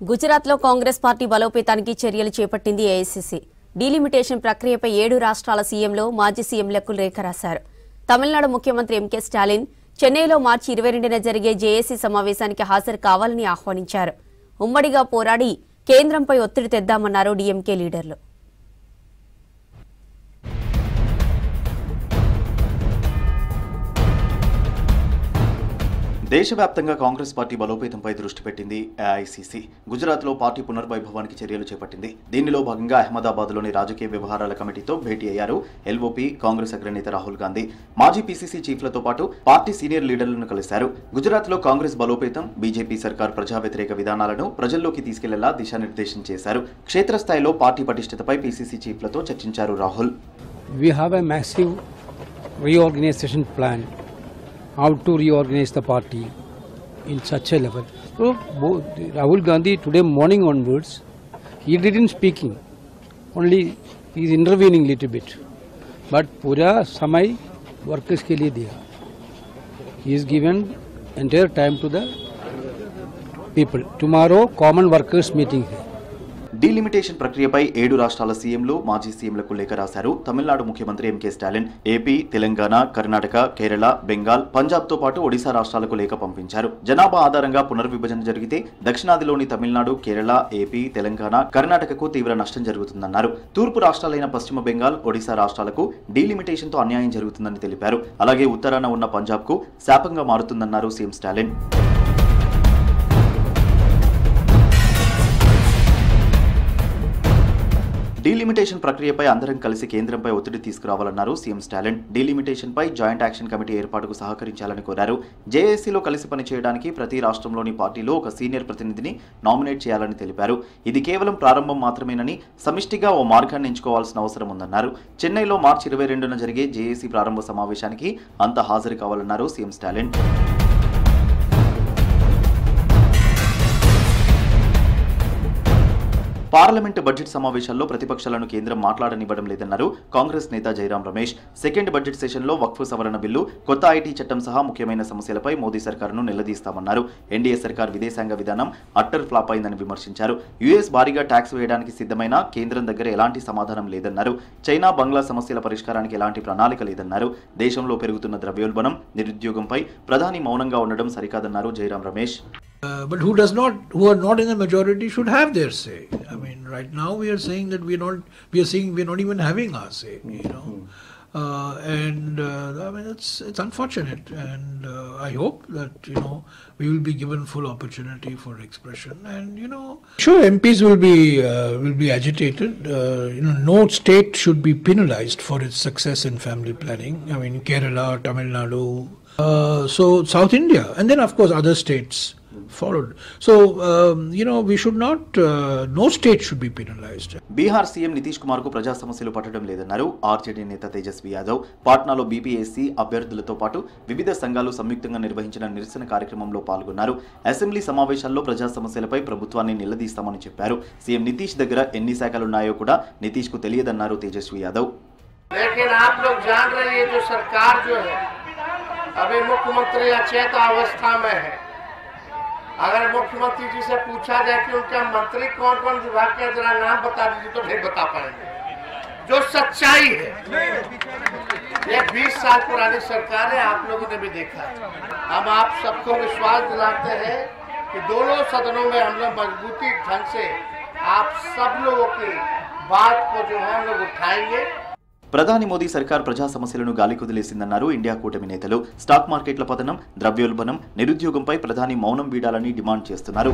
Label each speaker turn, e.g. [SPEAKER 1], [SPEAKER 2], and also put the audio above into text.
[SPEAKER 1] గుజరాత్లో కాంగ్రెస్ పార్టీ బలోపేతానికి చర్యలు చేపట్టింది ఏఐసీసీ. డీలిమిటేషన్ ప్రక్రియపై 7 రాష్ట్రాల సీఎంలో మాజీ సీఎంలకు లేఖ రాశారు. తమిళనాడు ముఖ్యమంత్రి ఎంకే స్టాలిన్ చెన్నైలో మార్చి 22న జరిగే జేఏసీ సమావేశానికి హాజరు కావాలని ఆహ్వానించారు. ఉమ్మడిగా పోరాడి కేంద్రంపై ఒత్తిడి తెద్దామన్నారు డీఎంకే లీడర్లు.
[SPEAKER 2] దేశవ్యాప్తంగా కాంగ్రెస్ పార్టీ బలోపేతంపై దృష్టి పెట్టింది ఏఐసీసీ. గుజరాత్లో పార్టీ పునర్వైభవానికి చర్యలు చేపట్టింది. దీనిలో భాగంగా అహ్మదాబాద్లోని రాజకీయ వ్యవహారాల కమిటీతో భేటీ అయ్యారు ఎల్ఓపీ కాంగ్రెస్ అగ్రనేత రాహుల్ గాంధీ. మాజీ పీసీసీ చీఫ్లతో పాటు పార్టీ సీనియర్ లీడర్లను కలిశారు. గుజరాత్లో కాంగ్రెస్ బలోపేతం, బీజేపీ సర్కార్ ప్రజా వ్యతిరేక విధానాలను ప్రజల్లోకి తీసుకెళ్లేలా దిశానిర్దేశం చేశారు. క్షేత్రస్థాయిలో పార్టీ పటిష్టతపై పీసీసీ చీఫ్లతో చర్చించారు Rahul.
[SPEAKER 3] We have a massive reorganization plan. How to reorganize the party in such a level. So Rahul Gandhi today morning onwards, he didn't speaking, only he is intervening little bit. But पूरा समय workers के लिए दिया. He is given entire time to the people. Tomorrow common workers meeting है.
[SPEAKER 2] Delimitation ప్రక్రియపై 7 రాష్ట్రాల సీఎంలు మాజీ సీఎంలకు లేఖ రాశారు. తమిళనాడు ముఖ్యమంత్రి ఎంకే స్టాలిన్ ఏపీ, తెలంగాణ, కర్ణాటక, కేరళ, బెంగాల్, పంజాబ్తో పాటు ఒడిశా రాష్ట్రాలకు లేఖ పంపించారు. జనాభా ఆధారంగా పునర్విభజన జరిగితే దక్షిణాదిలోని తమిళనాడు, కేరళ, ఏపీ, తెలంగాణ, కర్ణాటకకు తీవ్ర నష్టం జరుగుతుందన్నారు. తూర్పు రాష్ట్రాలైన పశ్చిమ బెంగాల్, ఒడిశా రాష్ట్రాలకు డీలిమిటేషన్తో అన్యాయం జరుగుతుందని తెలిపారు. అలాగే ఉత్తరాన ఉన్న పంజాబ్కు శాపంగా మారుతుందన్నారు సీఎం స్టాలిన్. డీలిమిటేషన్ ప్రక్రియపై అందరం కలిసి కేంద్రంపై ఒత్తిడి తీసుకురావాలన్నారు సీఎం స్టాలిన్. డీలిమిటేషన్పై జాయింట్ యాక్షన్ కమిటీ ఏర్పాటుకు సహకరించాలని కోరారు. జేఏసీలో కలిసి పనిచేయడానికి ప్రతి రాష్ట్రంలోని పార్టీలో ఒక సీనియర్ ప్రతినిధిని నామినేట్ చేయాలని తెలిపారు. ఇది కేవలం ప్రారంభం మాత్రమేనని, సమిష్టిగా ఓ మార్గాన్ని ఎంచుకోవాల్సిన అవసరం ఉందన్నారు. చెన్నైలో మార్చి 22న జరిగే జేఏసీ ప్రారంభ సమావేశానికి అంతా హాజరు కావాలన్నారు సీఎం స్టాలిన్. పార్లమెంటు బడ్జెట్ సమావేశాల్లో ప్రతిపక్షాలను కేంద్రం మాట్లాడనివ్వడం లేదన్నారు కాంగ్రెస్ నేత జైరాం రమేష్. సెకండ్ బడ్జెట్ సెషన్లో వక్ఫ్ సవరణ బిల్లు, కొత్త ఐటీ చట్టం సహా ముఖ్యమైన సమస్యలపై మోదీ సర్కారును నిలదీస్తామన్నారు. ఎన్డీఏ సర్కార్ విదేశాంగ విధానం అట్టర్ ఫ్లాప్ అయిందని విమర్శించారు. యుఎస్ భారీగా ట్యాక్స్ వేయడానికి సిద్ధమైన కేంద్రం దగ్గర ఎలాంటి సమాధానం లేదన్నారు. చైనా, బంగ్లా సమస్యల పరిష్కారానికి ఎలాంటి ప్రణాళిక లేదన్నారు. దేశంలో పెరుగుతున్న ద్రవ్యోల్బణం, నిరుద్యోగంపై ప్రధాని మౌనంగా ఉండడం సరికాదన్నారు Jairam Ramesh.
[SPEAKER 4] But who are not in the majority should have their say. I mean, right now we are saying that we are not even having our say, you know. I mean, it's unfortunate, and I hope that, you know, we will be given full opportunity for expression, and, you know, sure, MPs will be agitated. You know, no state should be penalized for its success in family planning. I mean, Kerala, Tamil Nadu, so South India, and then of course other states followed. So, you know, we should not, no state should be penalized.
[SPEAKER 2] Bihar CM Nitish Kumar కు ప్రజా సమస్యలు పట్టడం లేదన్నారు RJD నేత Tejaswi Yadav. పాట్నాలో BPSC అభ్యర్థులతో పాటు వివిధ సంఘాలు సంయుక్తంగా నిర్వహించిన నిరసన కార్యక్రమంలో పాల్గొన్నారు. అసెంబ్లీ సమావేశాల్లో ప్రజా సమస్యలపై ప్రభుత్వాన్ని నిలదీస్తామని చెప్పారు. సీఎం నితీష్ దగ్గర ఎన్ని శాఖలున్నాయో కూడా నితీష్ కు తెలియదన్నారు తేజస్వి యాదవ్.
[SPEAKER 5] अगर मुख्यमंत्री जी से पूछा जाए कि उनका मंत्री कौन कौन विभाग के जरा नाम बता दीजिए तो नहीं बता पाएंगे. जो सच्चाई है, ये 20 साल पुरानी सरकार है, आप लोगों ने भी देखा है. हम आप सबको विश्वास दिलाते हैं कि दोनों सदनों में हम लोग मजबूती ढंग से आप सब लोगों की बात को जो है हम लोग उठाएंगे.
[SPEAKER 2] ప్రధాని మోదీ సర్కార్ ప్రజా సమస్యలను గాలి కుదిలేసిందన్నారు ఇండియా కూటమి నేతలు. స్టాక్ మార్కెట్ల పతనం, ద్రవ్యోల్బణం, నిరుద్యోగంపై ప్రధాని మౌనం వీడాలని డిమాండ్ చేస్తున్నారు.